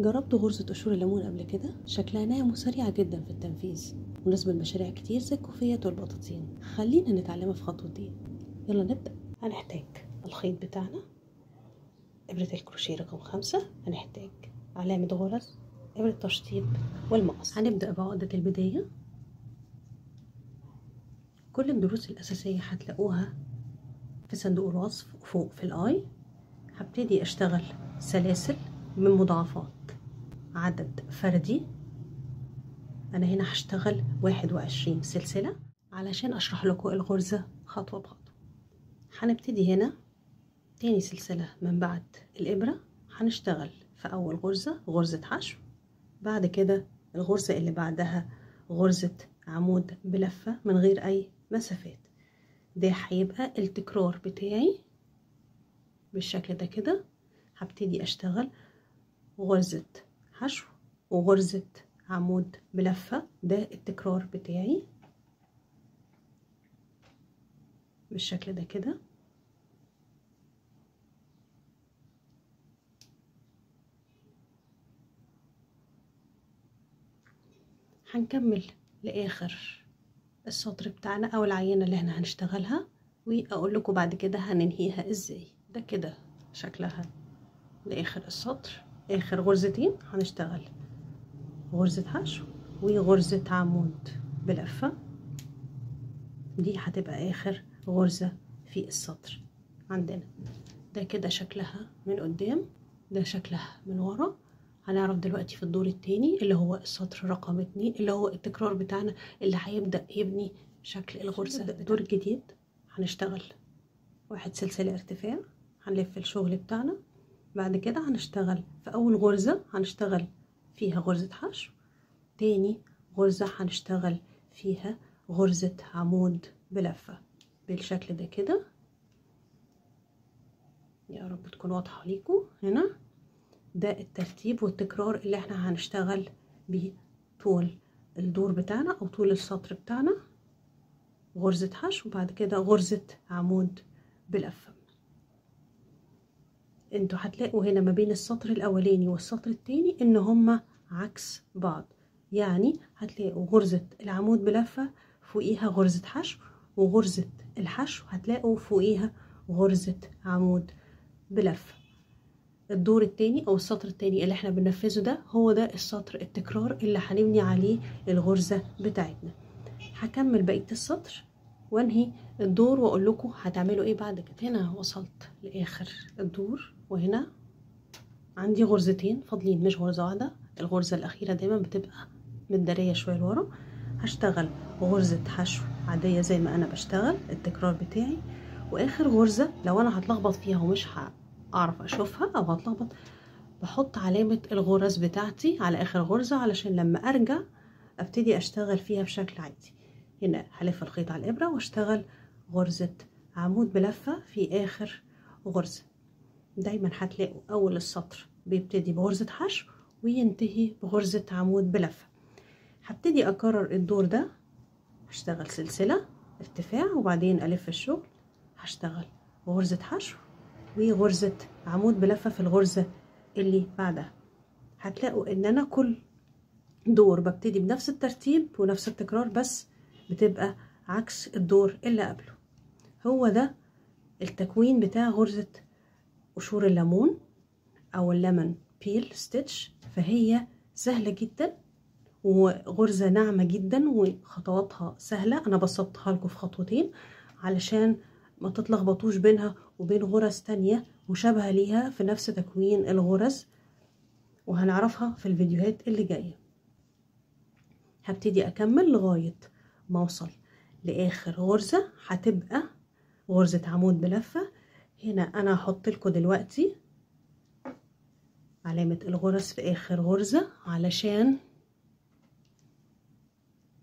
جربت غرزة قشور الليمون قبل كده، شكلها ناعم وسريعة جدا في التنفيذ، مناسبة لمشاريع كتير زي الكوفيات والبطاطين. خلينا نتعلمها في خطوتين. يلا نبدأ. هنحتاج الخيط بتاعنا، إبرة الكروشيه رقم 5، هنحتاج علامة غرز، إبرة تشطيب، والمقص. هنبدأ بعقدة البداية. كل الدروس الأساسية هتلاقوها في صندوق الوصف فوق في الآي. هبتدي أشتغل سلاسل من مضاعفات عدد فردي. أنا هنا هشتغل 21 سلسلة علشان أشرح لكم الغرزة خطوة بخطوة. هنبتدي هنا تاني سلسلة من بعد الإبرة، هنشتغل في أول غرزة غرزة حشو، بعد كده الغرزة اللي بعدها غرزة عمود بلفة من غير أي مسافات. ده هيبقى التكرار بتاعي بالشكل ده كده. هبتدي أشتغل غرزة حشو وغرزة عمود بلفة، ده التكرار بتاعي بالشكل ده كده. هنكمل لآخر السطر بتاعنا أو العينة اللي احنا هنشتغلها، وأقول لكم بعد كده هننهيها ازاي. ده كده شكلها لآخر السطر. آخر غرزتين هنشتغل غرزة حشو وغرزة عمود بلفة، دي هتبقى آخر غرزة في السطر عندنا. ده كده شكلها من قدام، ده شكلها من ورا. هنعرف دلوقتي في الدور التاني اللي هو السطر رقم 2 اللي هو التكرار بتاعنا اللي هيبدأ يبني شكل الغرزة. الدور الجديد هنشتغل 1 سلسلة ارتفاع، هنلف الشغل بتاعنا. بعد كده هنشتغل في أول غرزة هنشتغل فيها غرزة حشو، تاني غرزة هنشتغل فيها غرزة عمود بلفة بالشكل ده كده. يا رب تكون واضحة ليكم. هنا ده الترتيب والتكرار اللي احنا هنشتغل بيه طول الدور بتاعنا او طول السطر بتاعنا. غرزة حشو وبعد كده غرزة عمود بلفة. انتوا هتلاقوا هنا ما بين السطر الاولاني والسطر التاني ان هما عكس بعض، يعني هتلاقوا غرزة العمود بلفة فوقيها غرزة حشو، وغرزة الحشو هتلاقوا فوقيها غرزة عمود بلفة. الدور التاني او السطر التاني اللي احنا بننفذه ده هو ده السطر التكرار اللي هنبني عليه الغرزة بتاعتنا. هكمل بقية السطر وانهي الدور واقول لكم هتعملوا ايه بعد كده. هنا وصلت لاخر الدور وهنا عندي غرزتين فاضلين مش غرزة واحدة. الغرزة الاخيرة دايما بتبقى متدارية شوية لورا. هشتغل غرزة حشو عادية زي ما انا بشتغل التكرار بتاعي، واخر غرزة لو انا هتلخبط فيها ومش اعرف اشوفها او هتلخبط بحط علامة الغرز بتاعتي على اخر غرزة علشان لما ارجع ابتدي اشتغل فيها بشكل عادي. هنا هلف الخيط على الابرة واشتغل غرزة عمود بلفة في اخر غرزة. دايما هتلاقوا اول السطر بيبتدي بغرزة حشو وينتهي بغرزة عمود بلفة. هبتدي اكرر الدور ده، هشتغل سلسلة ارتفاع وبعدين الف الشغل، هشتغل غرزة حشو وغرزة عمود بلفة في الغرزة اللي بعدها. هتلاقوا ان انا كل دور ببتدي بنفس الترتيب ونفس التكرار بس بتبقى عكس الدور اللي قبله. هو ده التكوين بتاع غرزة قشور الليمون او الليمون بيل ستيتش. فهي سهلة جدا وغرزة ناعمة جدا وخطواتها سهلة. انا بسطتها لكم في خطوتين علشان ما تتلخبطوش بينها وبين غرز تانية مشابهة ليها في نفس تكوين الغرز، وهنعرفها في الفيديوهات اللي جاية. هبتدي اكمل لغاية ما اوصل لاخر غرزة هتبقى غرزة عمود بلفة. هنا انا هحط لكم دلوقتي علامة الغرز في اخر غرزة علشان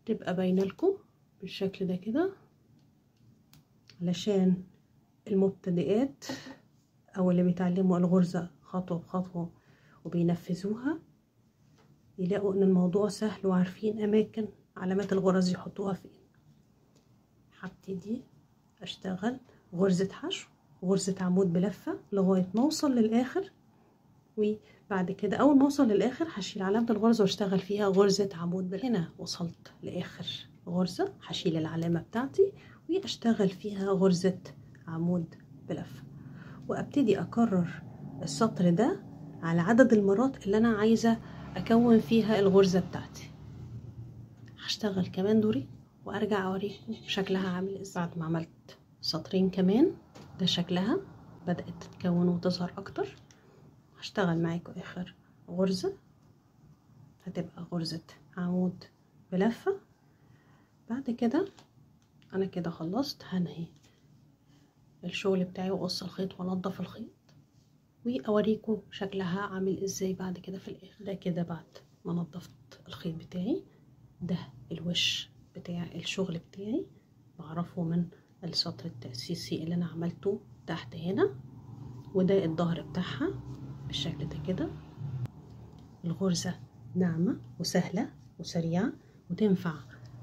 تبقى باينة لكم بالشكل ده كده، علشان المبتدئات او اللي بيتعلموا الغرزة خطوة بخطوة وبينفذوها يلاقوا ان الموضوع سهل وعارفين اماكن علامات الغرز يحطوها فين. هبتدي اشتغل غرزة حشو غرزة عمود بلفة لغاية ما اوصل للاخر وبعد كده اول ما اوصل للاخر هشيل علامه الغرزه واشتغل فيها غرزه عمود هنا وصلت لاخر غرزه هشيل العلامه بتاعتي واشتغل فيها غرزه عمود بلفه، وابتدي اكرر السطر ده على عدد المرات اللي انا عايزه اكون فيها الغرزه بتاعتي. هشتغل كمان دوري وارجع اوريكم شكلها عامل ازاي. بعد ما عملت سطرين كمان ده شكلها بدأت تتكون وتظهر اكتر. هشتغل معاكم اخر غرزة هتبقى غرزة عمود بلفة. بعد كده انا كده خلصت، هنهي الشغل بتاعي واقص الخيط وانضف الخيط واوريكم شكلها عامل ازاي بعد كده في الاخر. ده كده بعد ما نضفت الخيط بتاعي، ده الوش بتاع الشغل بتاعي بعرفه من السطر التأسيسي اللي انا عملته تحت هنا، وده الظهر بتاعها بالشكل ده كده. الغرزة ناعمة وسهلة وسريعة وتنفع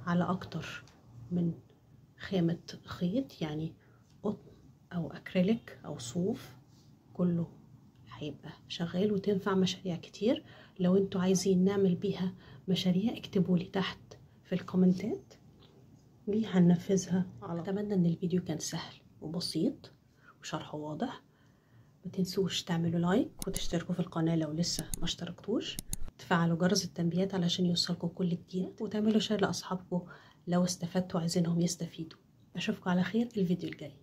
على اكتر من خامة خيط، يعني قطن او اكريليك او صوف كله هيبقى شغال وتنفع مشاريع كتير. لو انتوا عايزين نعمل بيها مشاريع اكتبوا لي تحت في الكومنتات وهننفذها. اتمنى ان الفيديو كان سهل وبسيط وشرحه واضح. ما تنسوش تعملوا لايك وتشتركوا في القناة لو لسه ما اشتركتوش، تفعلوا جرس التنبيهات علشان يوصلكم كل جديد، وتعملوا شير لاصحابكم لو استفدتوا عايزينهم يستفيدوا. اشوفكم على خير الفيديو الجاي.